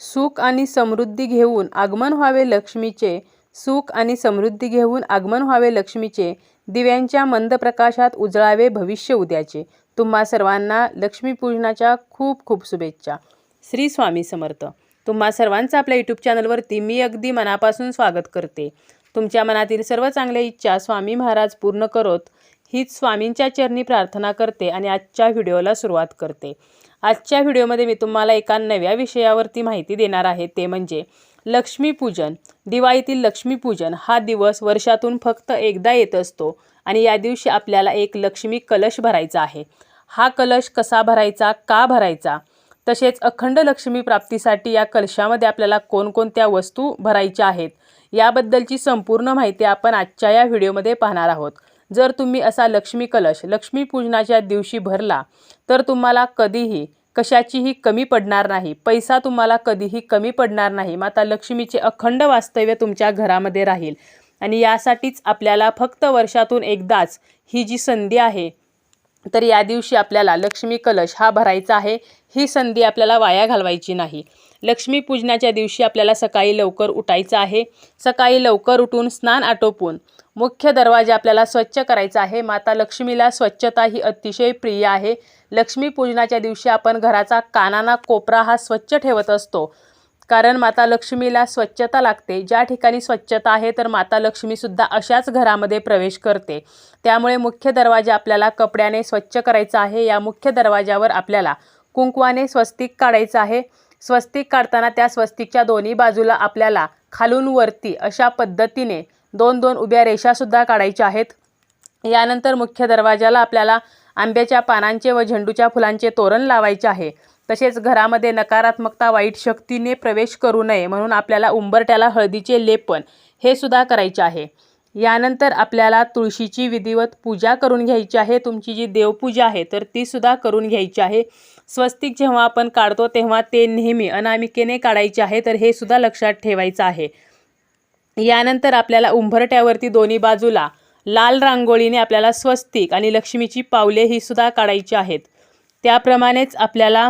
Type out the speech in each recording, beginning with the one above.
सुख आणि समृद्धी घेऊन आगमन व्हावे लक्ष्मीचे, सुख आणि समृद्धी घेऊन आगमन व्हावे लक्ष्मीचे, दिव्यांच्या मंद प्रकाशात उजळावे भविष्य उद्याचे. तुम्हा सर्वांना लक्ष्मीपूजनाच्या खूप खूप शुभेच्छा. श्री स्वामी समर्थ. तुम्हा सर्वांचं आपल्या यूट्यूब चॅनलवरती मी अगदी मनापासून स्वागत करते. तुमच्या मनातील सर्व चांगल्या इच्छा स्वामी महाराज पूर्ण करोत, हीच स्वामींच्या चरणी प्रार्थना करते आणि आजच्या व्हिडिओला सुरुवात करते. आजच्या व्हिडिओमध्ये मी तुम्हाला एका नव्या विषयावरती माहिती देणार आहे, ते म्हणजे लक्ष्मीपूजन. दिवाळीतील लक्ष्मीपूजन हा दिवस वर्षातून फक्त एकदा येत असतो आणि या दिवशी आपल्याला एक लक्ष्मी कलश भरायचा आहे. हा कलश कसा भरायचा, का भरायचा, तसेच अखंड लक्ष्मी प्राप्तीसाठी या कलशामध्ये आपल्याला कोणकोणत्या वस्तू भरायच्या आहेत, याबद्दलची संपूर्ण माहिती आपण आजच्या या व्हिडिओमध्ये पाहणार आहोत. जर तुम्ही असा लक्ष्मी कलश लक्ष्मीपूजनाच्या दिवशी भरला तर तुम्हाला कधीही कशाचीही कमी पडणार नाही. पैसा तुम्हाला कधीही कमी पडणार नाही. माता लक्ष्मीचे अखंड वास्तव्य तुमच्या घरामध्ये राहील आणि यासाठीच आपल्याला फक्त वर्षातून एकदाच ही जी संधी आहे, तर या दिवशी आपल्याला लक्ष्मी कलश हा भरायचा आहे. ही संधी आपल्याला वाया घालवायची नाही. लक्ष्मीपूजनाच्या दिवशी आपल्याला सकाळी लवकर उठायचं आहे. सकाळी लवकर उठून स्नान आटोपून मुख्य दरवाजा आपल्याला स्वच्छ करायचा आहे. माता लक्ष्मीला स्वच्छता ही अतिशय प्रिय आहे. लक्ष्मीपूजनाच्या दिवशी आपण घराचा कानाना कोपरा हा स्वच्छ ठेवत असतो, कारण माता लक्ष्मीला स्वच्छता लागते. ज्या ठिकाणी स्वच्छता आहे तर माता लक्ष्मीसुद्धा अशाच घरामध्ये प्रवेश करते. त्यामुळे मुख्य दरवाजा आपल्याला कपड्याने स्वच्छ करायचा आहे. या मुख्य दरवाजावर आपल्याला कुंकवाने स्वस्तिक काढायचं आहे. स्वस्तिक काढताना त्या स्वस्तिकच्या दोन्ही बाजूला आपल्याला खालून वरती अशा पद्धतीने दोन दोन उभ्या रेषासुद्धा काढायच्या आहेत. यानंतर मुख्य दरवाजाला आपल्याला आंब्याच्या पानांचे व झेंडूच्या फुलांचे तोरण लावायचे आहे. तसेच घरामध्ये नकारात्मकता, वाईट शक्तीने प्रवेश करू नये म्हणून आपल्याला उंबरट्याला हळदीचे लेपन हे सुद्धा करायचे आहे. यानंतर आपल्याला तुळशीची विधिवत पूजा करून घ्यायची आहे. तुमची जी देवपूजा आहे तर ती सुद्धा करून घ्यायची आहे. स्वस्तिक जेव्हा आपण काढतो तेव्हा ते नेहमी अनामिकेने काढायचे आहे, तर हे सुद्धा लक्षात ठेवायचं आहे. यानंतर आपल्याला उंबरट्यावरती दोन्ही बाजूला लाल रांगोळीने आपल्याला स्वस्तिक आणि लक्ष्मीची पावले ही सुद्धा काढायची आहेत. त्याप्रमाणेच आपल्याला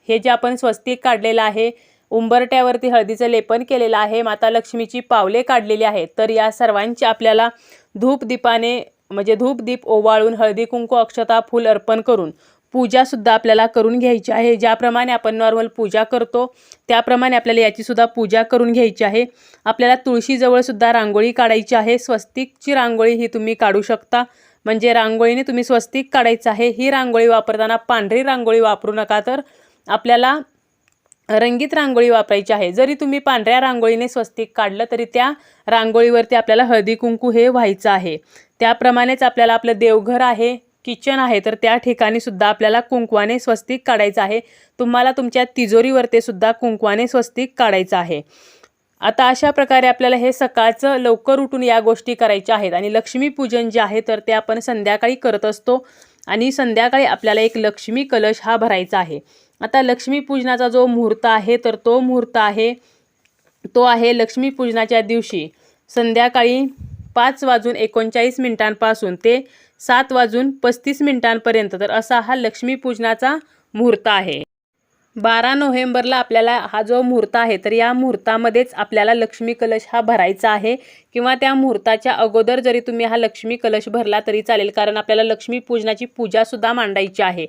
हे जे आपण स्वस्तिक काढलेलं आहे, उंबरट्यावरती हळदीचं लेपन केलेलं आहे, माता लक्ष्मीची पावले काढलेली आहेत, तर या सर्वांची आपल्याला धूपदीपाने म्हणजे धूपदीप ओवाळून हळदी कुंकू अक्षता फूल अर्पण करून पूजासुद्धा आपल्याला करून घ्यायची आहे. ज्याप्रमाणे आपण नॉर्मल पूजा करतो त्याप्रमाणे आपल्याला याचीसुद्धा पूजा करून घ्यायची आहे. आपल्याला तुळशीजवळसुद्धा रांगोळी काढायची आहे. स्वस्तिकची रांगोळी ही तुम्ही काढू शकता, म्हणजे रांगोळीने तुम्ही स्वस्तिक काढायचं आहे. ही रांगोळी वापरताना पांढरी रांगोळी वापरू नका, तर आपल्याला रंगीत रांगोळी वापरायची आहे. जरी तुम्ही पांढऱ्या रांगोळीने स्वस्तिक काढलं तरी त्या रांगोळीवरती आपल्याला हळदी कुंकू हे व्हायचं आहे. त्याप्रमाणेच आपल्याला आपलं देवघर आहे, किचन आहे, तर त्या ठिकाणी सुद्धा आपल्याला कुंकवाने स्वस्तिक काढायचं आहे. तुम्हाला तुमच्या तिजोरीवरती सुद्धा कुंकवाने स्वस्तिक काढायचं आहे. आता अशा प्रकारे आपल्याला हे सकाळचं लवकर उठून या गोष्टी करायच्या आहेत. आणि लक्ष्मीपूजन जे आहे तर ते आपण संध्याकाळी करत असतो आणि संध्याकाळी आपल्याला एक लक्ष्मी कलश हा भरायचा आहे. आता लक्ष्मीपूजनाचा जो मुहूर्त आहे तर तो मुहूर्त आहे तो आहे लक्ष्मीपूजनाच्या दिवशी संध्याकाळी 5:39 ते 7:35 तर असा हा लक्ष्मीपूजनाचा मुहूर्त आहे. 12 नोव्हेंबरला आपल्याला हा जो मुहूर्त आहे तर या मुहूर्तामध्येच आपल्याला लक्ष्मी कलश हा भरायचा आहे, किंवा त्या मुहूर्ताच्या अगोदर जरी तुम्ही हा लक्ष्मी कलश भरला तरी चालेल, कारण आपल्याला लक्ष्मीपूजनाची पूजासुद्धा मांडायची आहे.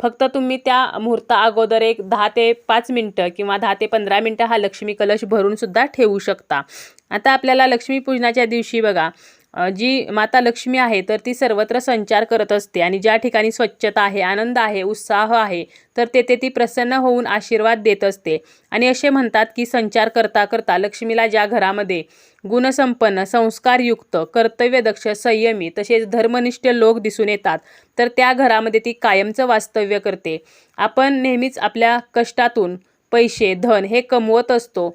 फक्त तुम्ही त्या मुहूर्ता अगोदर एक 10 ते 5 मिनटं किंवा 10 ते 15 मिनटं हा लक्ष्मी कलश भरून सुद्धा ठेवू शकता. आता आपल्याला लक्ष्मीपूजनाच्या दिवशी बघा, जी माता लक्ष्मी आहे तर ती सर्वत्र संचार करत असते आणि ज्या ठिकाणी स्वच्छता आहे, आनंद आहे, उत्साह आहे, तर तेथे ती प्रसन्न होऊन आशीर्वाद देत असते. आणि असे म्हणतात की संचार करता करता लक्ष्मीला ज्या घरामध्ये गुणसंपन्न, संस्कारयुक्त, कर्तव्यदक्ष, संयमी तसेच धर्मनिष्ठ लोक दिसून येतात तर त्या घरामध्ये ती कायमचं वास्तव्य करते. आपण नेहमीच आपल्या कष्टातून पैसे, धन हे कमवत असतो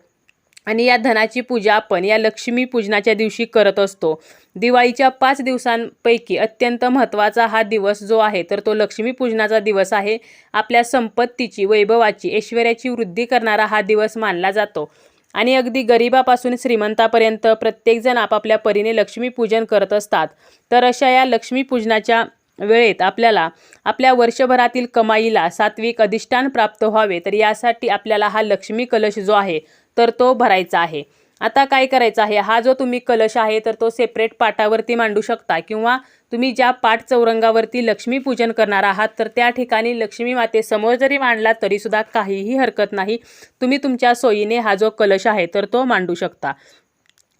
आणि या धनाची पूजा आपण या लक्ष्मी पूजनाच्या दिवशी करत असतो. दिवाळीच्या 5 दिवसांपैकी अत्यंत महत्त्वाचा हा दिवस जो आहे तर तो लक्ष्मी पूजनाचा दिवस आहे. आपल्या संपत्तीची, वैभवाची, ऐश्वर्याची वृद्धी करणारा हा दिवस मानला जातो आणि अगदी गरिबापासून श्रीमंतापर्यंत प्रत्येकजण आपापल्या परीने लक्ष्मीपूजन करत असतात. तर अशा या लक्ष्मीपूजनाच्या वेळेत आपल्याला आपल्या वर्षभरातील कमाईला सात्विक अधिष्ठान प्राप्त व्हावे, तर यासाठी आपल्याला हा लक्ष्मी कलश जो आहे तर तो भरायचा आहे. आता काय करायचं आहे, हा जो तुम्ही कलश आहे तर तो सेपरेट पाटावरती मांडू शकता, किंवा तुम्ही ज्या पाट चौरंगावरती लक्ष्मी पूजन करणार आहात तर त्या ठिकाणी लक्ष्मी मातेसमोर जरी मांडला तरी सुद्धा काहीही हरकत नाही. तुम्ही तुमच्या सोयीने हा जो कलश आहे तर तो मांडू शकता.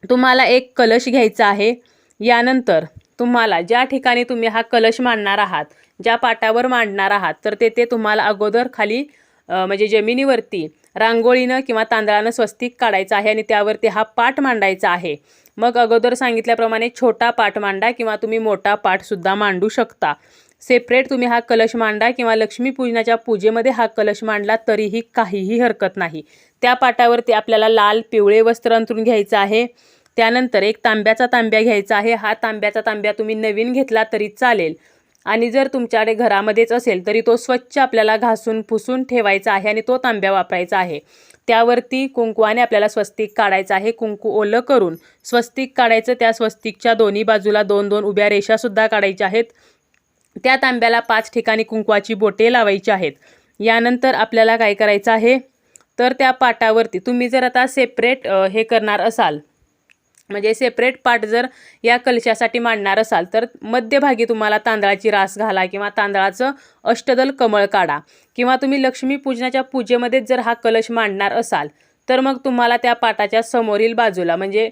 तुम्हाला एक कलश घ्यायचा आहे. यानंतर तुम्हाला ज्या ठिकाणी तुम्ही हा कलश मांडणार आहात, ज्या पाटावर मांडणार आहात, तर तेथे तुम्हाला अगोदर खाली म्हणजे जमिनीवरती रांगोळीनं किंवा तांदळानं स्वस्तिक काढायचं आहे आणि त्यावरती हा पाट मांडायचा आहे. मग अगोदर सांगितल्याप्रमाणे छोटा पाट मांडा किंवा तुम्ही मोठा पाटसुद्धा मांडू शकता. सेपरेट तुम्ही हा कलश मांडा किंवा लक्ष्मीपूजनाच्या पूजेमध्ये हा कलश मांडला तरीही काहीही हरकत नाही. त्या पाटावरती आपल्याला लाल पिवळे वस्त्र अंथरून घ्यायचं आहे. त्यानंतर एक तांब्याचा तांब्या घ्यायचा आहे. हा तांब्याचा तांब्या तुम्ही नवीन घेतला तरी चालेल, आणि जर तुमच्याकडे घरामध्येच असेल तरी तो स्वच्छ आपल्याला घासून पुसून ठेवायचा आहे आणि तो तांब्या वापरायचा आहे. त्यावरती कुंकवाने आपल्याला स्वस्तिक काढायचं आहे. कुंकू ओलं करून स्वस्तिक काढायचं. त्या स्वस्तिकच्या दोन्ही बाजूला 2-2 उभ्या रेषासुद्धा काढायच्या आहेत. त्या तांब्याला 5 ठिकाणी कुंकवाची बोटे लावायची आहेत. यानंतर आपल्याला काय करायचं आहे, तर त्या पाटावरती तुम्ही जर आता सेपरेट हे करणार असाल, म्हणजे सेपरेट पाट जर या कलशासाठी मांडणार असाल तर मध्यभागी तुम्हाला तांदळाची रास घाला किंवा तांदळाचं अष्टदल कमळ काढा, किंवा तुम्ही लक्ष्मीपूजनाच्या पूजेमध्येच जर हा कलश मांडणार असाल तर मग तुम्हाला त्या पाटाच्या समोरील बाजूला म्हणजे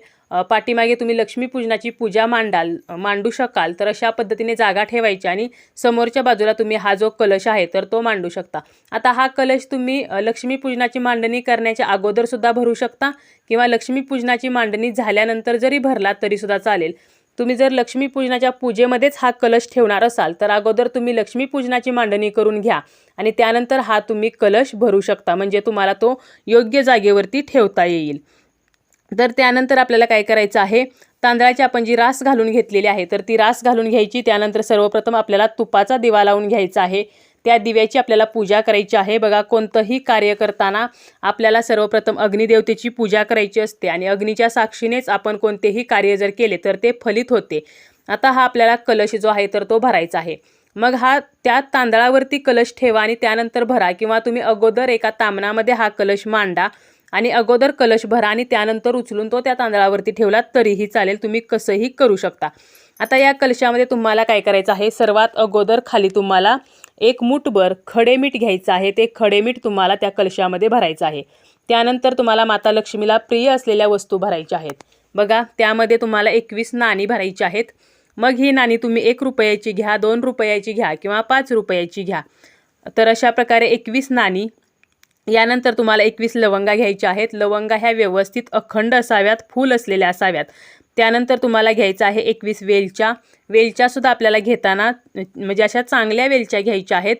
पाठीमागे तुम्ही लक्ष्मीपूजनाची पूजा मांडू शकाल तर अशा पद्धतीने जागा ठेवायची आणि समोरच्या बाजूला तुम्ही हा जो कलश आहे तर तो मांडू शकता. आता हा कलश तुम्ही लक्ष्मीपूजनाची मांडणी करण्याच्या अगोदरसुद्धा भरू शकता किंवा लक्ष्मीपूजनाची मांडणी झाल्यानंतर जरी भरला तरीसुद्धा चालेल. तुम्ही जर लक्ष्मीपूजनाच्या पूजेमध्येच हा कलश ठेवणार असाल तर अगोदर तुम्ही लक्ष्मीपूजनाची मांडणी करून घ्या आणि त्यानंतर हा तुम्ही कलश भरू शकता, म्हणजे तुम्हाला तो योग्य जागेवरती ठेवता येईल. तर त्यानंतर आपल्याला काय करायचं आहे, तांदळाची आपण जी रास घालून घेतलेली आहे तर ती रास घालून घ्यायची. त्यानंतर सर्वप्रथम आपल्याला तुपाचा दिवा लावून घ्यायचा आहे. त्या दिव्याची आपल्याला पूजा करायची आहे. बघा, कोणतंही कार्य करताना आपल्याला सर्वप्रथम अग्निदेवतेची पूजा करायची असते आणि अग्नीच्या साक्षीनेच आपण कोणतेही कार्य जर केले तर ते फलित होते. आता हा आपल्याला कलश जो आहे तर तो भरायचा आहे. मग हा त्या तांदळावरती कलश ठेवा आणि त्यानंतर भरा, किंवा तुम्ही अगोदर एका तामणामध्ये हा कलश मांडा आणि अगोदर कलश भरा आणि त्यानंतर उचलून तो त्या तांदळावरती ठेवला तरीही चालेल. तुम्ही कसंही करू शकता. आता या कलशामध्ये तुम्हाला काय करायचं आहे, सर्वात अगोदर खाली तुम्हाला एक मूठभर खडे मीठ घ्यायचं आहे. ते खडे मीठ तुम्हाला त्या कलशामध्ये भरायचं आहे. त्यानंतर तुम्हाला माता लक्ष्मीला प्रिय असलेल्या वस्तू भरायच्या आहेत. बघा, त्यामध्ये तुम्हाला 21 नाणी भरायची आहेत. मग ही नाणी तुम्ही 1 रुपयाची घ्या, 2 रुपयाची घ्या किंवा 5 रुपयाची घ्या. तर अशा प्रकारे 21 नाणी. यानंतर तुम्हाला 21 लवंगा घ्यायच्या आहेत. लवंगा ह्या व्यवस्थित अखंड असाव्यात, फूल असलेल्या असाव्यात. त्यानंतर तुम्हाला घ्यायचं आहे 21 वेलच्या. वेलच्यासुद्धा आपल्याला घेताना म्हणजे अशा चांगल्या वेलच्या घ्यायच्या आहेत,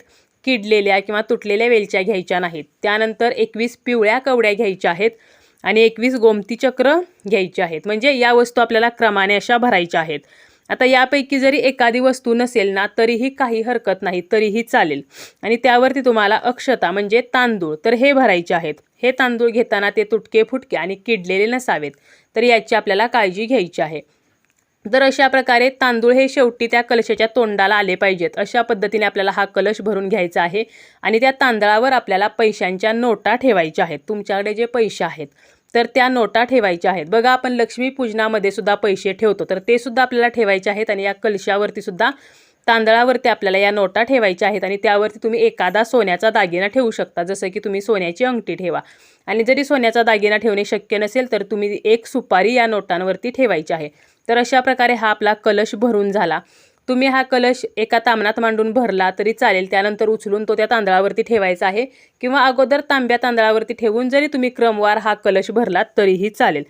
किडलेल्या किंवा तुटलेल्या वेलच्या घ्यायच्या नाहीत. त्यानंतर 21 पिवळ्या कवड्या घ्यायच्या आहेत आणि 21 गोमती चक्र घ्यायचे आहेत. म्हणजे या वस्तू आपल्याला क्रमाने अशा भरायच्या आहेत. आता यापैकी जरी एखादी वस्तू नसेल ना तरीही काही हरकत नाही, तरीही चालेल. आणि त्यावरती तुम्हाला अक्षता म्हणजे तांदूळ तर हे भरायचे आहेत. हे तांदूळ घेताना ते तुटके फुटके आणि किडलेले नसावेत, तर याची आपल्याला काळजी घ्यायची आहे. तर अशा प्रकारे तांदूळ हे शेवटी त्या कलशाच्या तोंडाला आले पाहिजेत. अशा पद्धतीने आपल्याला हा कलश भरून घ्यायचा आहे आणि त्या तांदळावर आपल्याला पैशांच्या नोटा ठेवायच्या आहेत. तुमच्याकडे जे पैसे आहेत तर त्या नोटा ठेवायच्या आहेत. बघा, आपण लक्ष्मीपूजनामध्ये सुद्धा पैसे ठेवतो तर ते सुद्धा आपल्याला ठेवायचे आहेत आणि या कलशावरती सुद्धा तांदळावरती आपल्याला या नोटा ठेवायच्या आहेत आणि त्यावरती तुम्ही एखादा सोन्याचा दागिना ठेवू शकता. जसं की तुम्ही सोन्याची अंगठी ठेवा, आणि जरी सोन्याचा दागिना ठेवणे शक्य नसेल तर तुम्ही एक सुपारी या नोटांवरती ठेवायची आहे. तर अशा प्रकारे हा आपला कलश भरून झाला. तुम्ही हा कलश एका तामणात मांडून भरला तरी चालेल. त्यानंतर उचलून तो त्या तांदळावरती ठेवायचा आहे किंवा अगोदर तांब्या तांदळावरती ठेवून जरी तुम्ही क्रमवार हा कलश भरलात तरीही चालेल.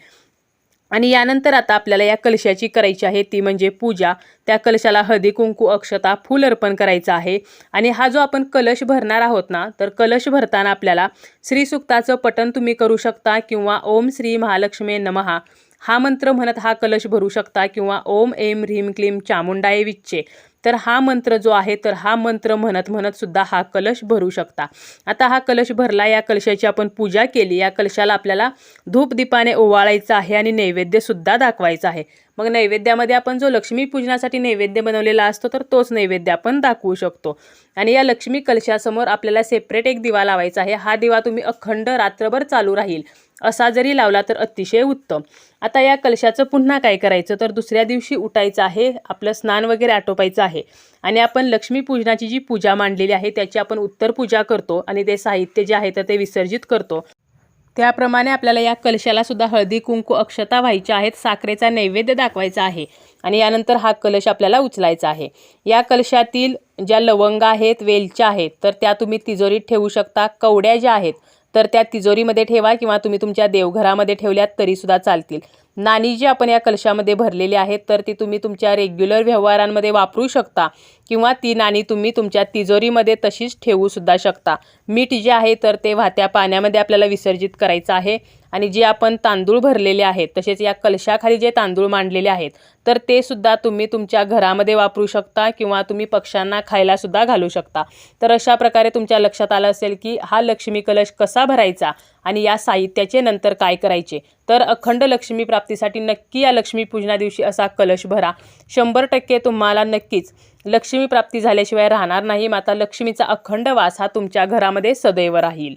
आणि यानंतर आता आपल्याला या कलशाची करायची आहे ती म्हणजे पूजा. त्या कलशाला हळदी कुंकू अक्षता फूल अर्पण करायचं आहे. आणि हा जो आपण कलश भरणार आहोत ना, तर कलश भरताना आपल्याला श्रीसूक्ताचं पठण तुम्ही करू शकता किंवा ओम श्री महालक्ष्मी नमः हा मंत्र म्हणत हा कलश भरू शकता किंवा ओम ऐं ह्रीं क्लीं चामुंडाय विच्चे तर हा मंत्र जो आहे तर हा मंत्र म्हणत म्हणत सुद्धा हा कलश भरू शकता. आता हा कलश भरला, या कलशाची आपण पूजा केली, या कलशाला आपल्याला धूप दीपाने ओवाळायचं आहे आणि नैवेद्य सुद्धा दाखवायचा आहे. मग नैवेद्यामध्ये आपण जो लक्ष्मी पूजनासाठी नैवेद्य बनवलेला असतो तर तोच नैवेद्य आपण दाखवू शकतो. आणि या लक्ष्मी कलशासमोर आपल्याला सेपरेट एक दिवा लावायचा आहे. हा दिवा तुम्ही अखंड रात्रभर चालू राहील असा जरी लावला तर अतिशय उत्तम. आता या कलशाचं पुन्हा काय करायचं तर दुसऱ्या दिवशी उठायचं आहे, आपलं स्नान वगैरे आटोपायचं आहे आणि आपण लक्ष्मी पूजनाची जी पूजा मांडलेली आहे त्याची आपण उत्तर पूजा करतो आणि ते साहित्य जे आहे तर ते विसर्जित करतो. त्याप्रमाणे आपल्याला या कलशाला सुद्धा हळदी कुंकू अक्षता व्हायच्या आहेत, साखरेचा नैवेद्य दाखवायचा आहे आणि यानंतर हा कलश आपल्याला उचलायचा आहे. या कलशातील ज्या लवंगा आहेत, वेलच्या आहेत तर त्या तुम्ही तिजोरीत ठेवू शकता. कवड्या ज्या आहेत तर त्या तिजोरीमध्ये ठेवा किंवा तुम्ही तुमच्या देवघरामध्ये ठेवल्यात तरीसुद्धा चालतील. नाणी जी आपण या कलशामध्ये भरलेली आहेत तर ती तुम्ही तुमच्या रेग्युलर व्यवहारांमध्ये वापरू शकता किंवा ती नाणी तुम्ही तुमच्या तिजोरीमध्ये तशीच ठेवू सुद्धा शकता. मीठ जे आहे तर ते वाहत्या पाण्यामध्ये आपल्याला विसर्जित करायचं आहे आणि जे आपण तांदूळ भरलेले आहेत तसेच या कलशाखाली जे तांदूळ मांडलेले आहेत तर ते सुद्धा तुम्ही तुमच्या घरामध्ये वापरू शकता किंवा तुम्ही पक्ष्यांना खायला सुद्धा घालू शकता. तर अशा प्रकारे तुमच्या लक्षात आलं असेल की हा लक्ष्मी कलश कसा भरायचा आणि या साहित्याचे नंतर काय करायचे. तर अखंड लक्ष्मी प्राप्तीसाठी नक्की या लक्ष्मी पूजना दिवशी असा कलश भरा. 100% तुम्हाला नक्कीच लक्ष्मी प्राप्ती झाल्याशिवाय राहणार नाही. माता लक्ष्मीचा अखंड वास हा तुमच्या घरामध्ये सदैव राहील.